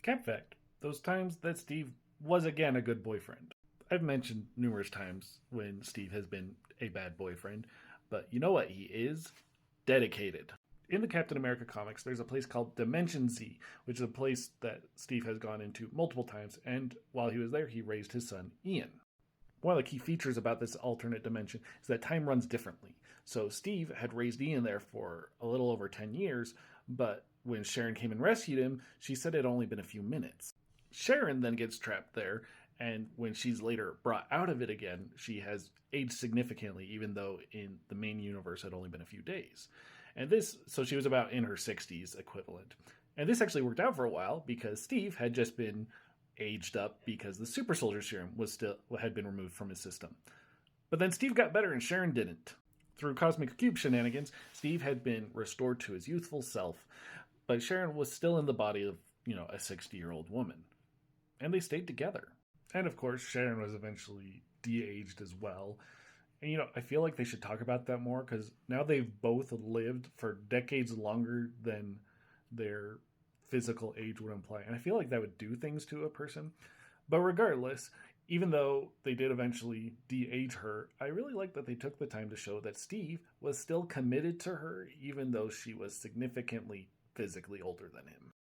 Cap fact: those times that Steve was again a good boyfriend. I've mentioned numerous times when Steve has been a bad boyfriend, but you know what he is? Dedicated. In the Captain America comics, there's a place called Dimension Z, which is a place that Steve has gone into multiple times, and while he was there, he raised his son, Ian. One of the key features about this alternate dimension is that time runs differently. So Steve had raised Ian there for a little over 10 years, but when Sharon came and rescued him, she said it had only been a few minutes. Sharon then gets trapped there, and when she's later brought out of it again, she has aged significantly, even though in the main universe it had only been a few days. So she was about in her 60s equivalent. And this actually worked out for a while because Steve had just been aged up because the super soldier serum had been removed from his system. But then Steve got better and Sharon didn't. Through Cosmic Cube shenanigans, Steve had been restored to his youthful self, but Sharon was still in the body of, a 60-year-old woman. And they stayed together. And of course, Sharon was eventually de-aged as well. And I feel like they should talk about that more because now they've both lived for decades longer than their physical age would imply. And I feel like that would do things to a person. But regardless, even though they did eventually de-age her, I really like that they took the time to show that Steve was still committed to her, even though she was significantly physically older than him.